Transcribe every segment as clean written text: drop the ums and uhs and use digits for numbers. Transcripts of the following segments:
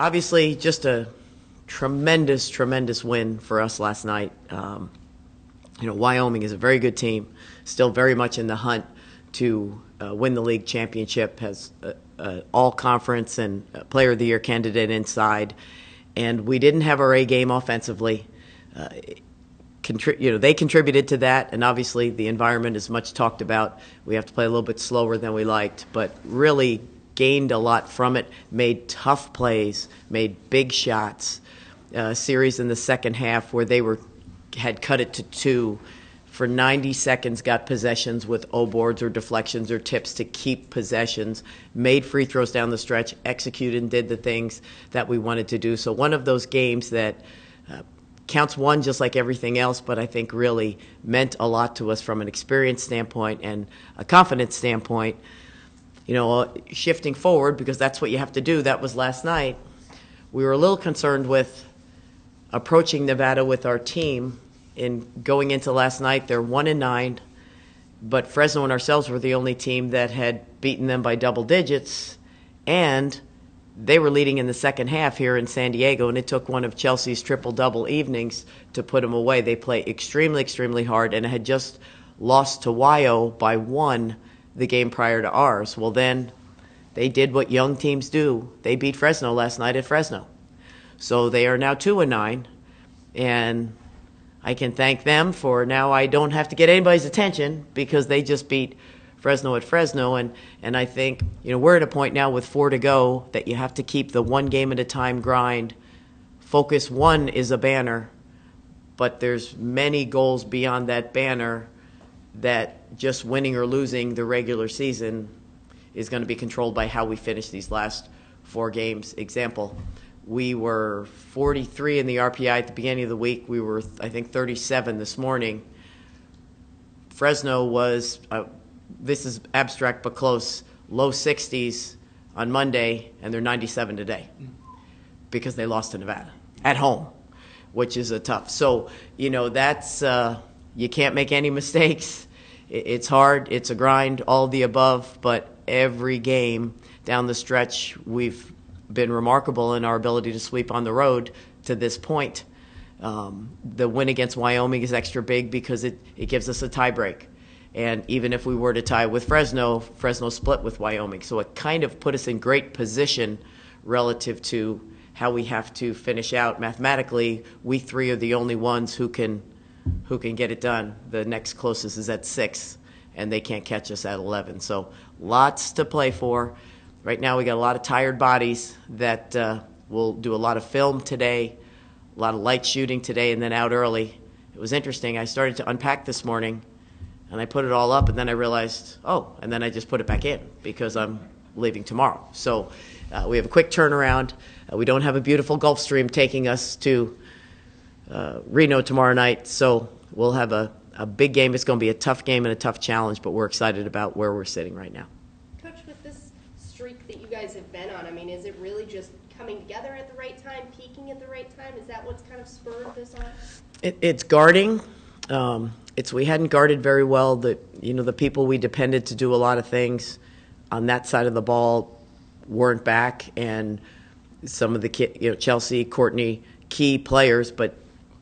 Obviously, just a tremendous, tremendous win for us last night. Wyoming is a very good team, still very much in the hunt to win the league championship, has an all-conference and player of the year candidate inside. And we didn't have our A game offensively. They contributed to that, and obviously the environment is much talked about. We have to play a little bit slower than we liked, but really gained a lot from it, made tough plays, made big shots. A series in the second half where they had cut it to 2 for 90 seconds, got possessions with O-boards or deflections or tips to keep possessions, made free throws down the stretch, executed and did the things that we wanted to do. So one of those games that counts one just like everything else, but I think really meant a lot to us from an experience standpoint and a confidence standpoint. Shifting forward, because that's what you have to do. That was last night. We were a little concerned with approaching Nevada with our team. In going into last night, they're 1-9, but Fresno and ourselves were the only team that had beaten them by double digits, and they were leading in the second half here in San Diego, and it took one of Chelsea's triple-double evenings to put them away. They play extremely, extremely hard, and had just lost to Wyo by 1 the game prior to ours. Well, then they did what young teams do. They beat Fresno last night at Fresno. So they are now 2-9, and I can thank them for now I don't have to get anybody's attention because they just beat Fresno at Fresno. And I think, we're at a point now with 4 to go that you have to keep the one game at a time grind. Focus 1 is a banner, but there's many goals beyond that banner that just winning or losing the regular season is going to be controlled by how we finish these last 4 games. Example, we were 43 in the RPI at the beginning of the week. We were, I think, 37 this morning. Fresno was, this is abstract but close, low 60s on Monday, and they're 97 today because they lost to Nevada at home, which is a tough. So, that's, you can't make any mistakes. It's hard. It's a grind, all the above, but every game down the stretch we've been remarkable in our ability to sweep on the road to this point. The win against Wyoming is extra big because it gives us a tie break. And even if we were to tie with Fresno split with Wyoming. So it kind of put us in great position relative to how we have to finish out. Mathematically, we 3 are the only ones who can get it done. The next closest is at 6, and they can't catch us at 11. So lots to play for. Right now we got a lot of tired bodies that will do a lot of film today, a lot of light shooting today, and then out early. It was interesting. I started to unpack this morning, and I put it all up, and then I realized, and then I just put it back in because I'm leaving tomorrow. So we have a quick turnaround. We don't have a beautiful Gulf Stream taking us to Reno tomorrow night, so we'll have a big game. It's going to be a tough game and a tough challenge, but we're excited about where we're sitting right now. Coach, with this streak that you guys have been on, is it really just coming together at the right time, peaking at the right time? Is that what's kind of spurred this on? It's guarding. We hadn't guarded very well. The people we depended to do a lot of things on that side of the ball weren't back, and some of the Chelsea, Courtney, key players, but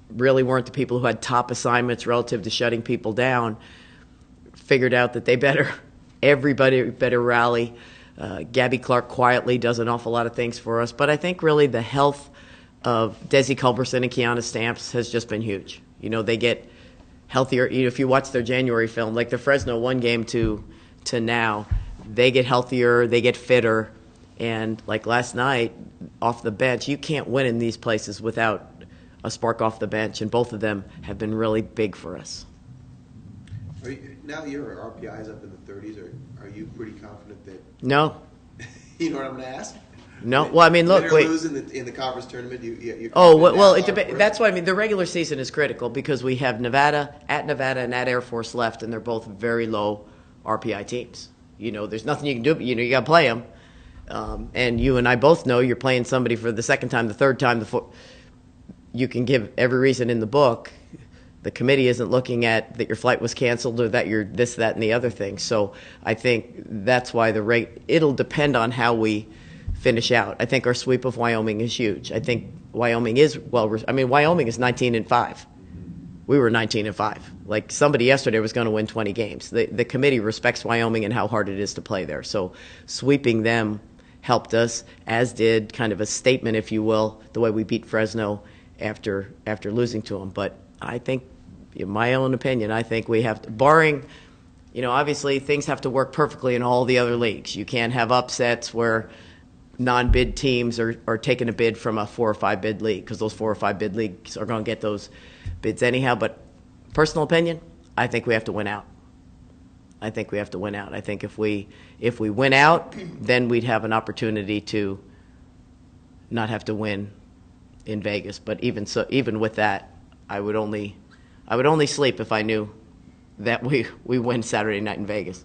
really weren't the people who had top assignments relative to shutting people down, figured out that everybody better rally. Gabby Clark quietly does an awful lot of things for us, but I think really the health of Desi Culberson and Kiana Stamps has just been huge. They get healthier. If you watch their January film, like the Fresno 1 game to now, they get healthier, they get fitter, and like last night off the bench, you can't win in these places without a spark off the bench, and both of them have been really big for us. Now that your RPI is up in the 30s, are you pretty confident that? No. You know what I'm going to ask? No. Well, look. Wait. Lose in the conference tournament. It depends. That's why the regular season is critical because we have Nevada and at Air Force left, and they're both very low RPI teams. There's nothing you can do. You got to play them. And you and I both know you're playing somebody for the second time, the third time, the fourth. You can give every reason in the book. The committee isn't looking at that your flight was canceled or that you're this, that, and the other thing. So I think that's why the rate, it'll depend on how we finish out. I think our sweep of Wyoming is huge. I think Wyoming is Wyoming is 19-5. We were 19-5. Like somebody yesterday was going to win 20 games. The committee respects Wyoming and how hard it is to play there. So sweeping them helped us, as did kind of a statement, if you will, the way we beat Fresno after losing to them. But I think, in my own opinion, I think we have to, barring, obviously things have to work perfectly in all the other leagues. You can't have upsets where non-bid teams are taking a bid from a 4 or 5 bid league, because those 4 or 5 bid leagues are going to get those bids anyhow. But personal opinion, I think we have to win out. I think if we win out, then we'd have an opportunity to not have to win in Vegas. But even with that, I would only sleep if I knew that we win Saturday night in Vegas.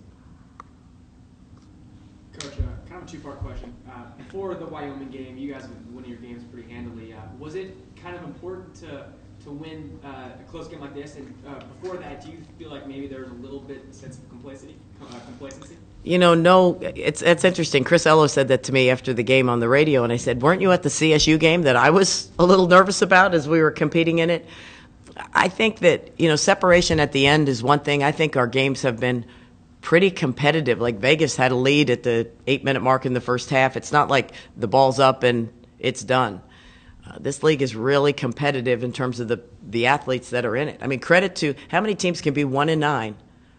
Coach, kind of a two-part question. Before the Wyoming game, you guys were winning your games pretty handily. Was it kind of important to win a close game like this? And before that, do you feel like maybe there was a little bit sense of complacency? No, it's interesting. Chris Ello said that to me after the game on the radio, and I said, weren't you at the CSU game that I was a little nervous about as we were competing in it? I think that, separation at the end is one thing. I think our games have been pretty competitive. Like Vegas had a lead at the 8-minute mark in the first half. It's not like the ball's up and it's done. This league is really competitive in terms of the athletes that are in it. I mean, credit to how many teams can be 1-9,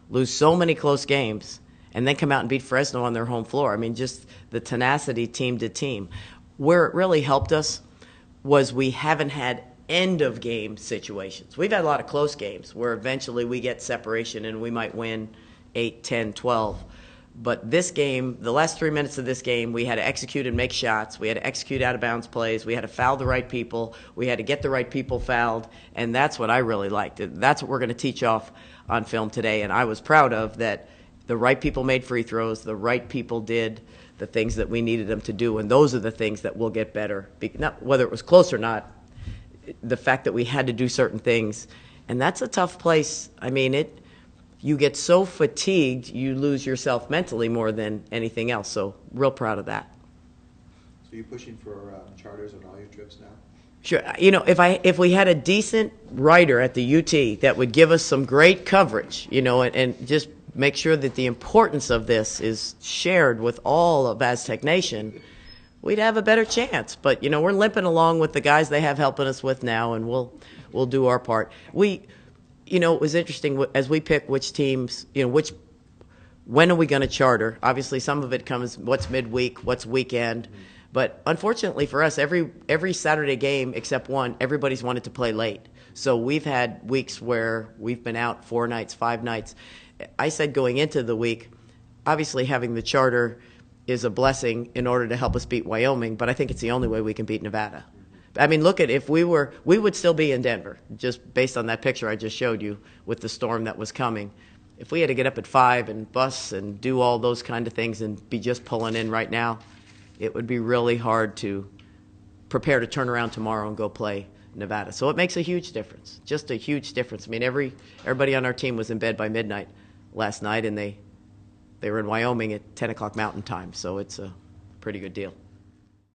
lose so many close games, and then come out and beat Fresno on their home floor. I mean, just the tenacity team to team. Where it really helped us was we haven't had end-of-game situations. We've had a lot of close games where eventually we get separation and we might win 8, 10, 12. But this game, the last 3 minutes of this game, we had to execute and make shots. We had to execute out-of-bounds plays. We had to foul the right people. We had to get the right people fouled. And that's what I really liked. That's what we're going to teach off on film today. And I was proud of that. The right people made free throws. The right people did the things that we needed them to do. And those are the things that will get better. Not whether it was close or not, the fact that we had to do certain things. And that's a tough place. I mean, you get so fatigued, you lose yourself mentally more than anything else. So real proud of that. So you're pushing for charters on all your trips now? Sure. If we had a decent writer at the UT that would give us some great coverage, and just make sure that the importance of this is shared with all of Aztec Nation, we'd have a better chance. But, we're limping along with the guys they have helping us with now, and we'll do our part. It was interesting as we pick which teams, when are we going to charter? Obviously, some of it comes what's midweek, what's weekend. But unfortunately for us, every Saturday game except one, everybody's wanted to play late. So we've had weeks where we've been out 4 nights, 5 nights. I said going into the week, obviously having the charter is a blessing in order to help us beat Wyoming, but I think it's the only way we can beat Nevada. I mean, look at if we would still be in Denver, just based on that picture I just showed you with the storm that was coming. If we had to get up at 5 and bus and do all those kind of things and be just pulling in right now, it would be really hard to prepare to turn around tomorrow and go play Nevada. So it makes a huge difference, just a huge difference. I mean, everybody on our team was in bed by midnight last night, and they were in Wyoming at 10 o'clock Mountain Time, so it's a pretty good deal.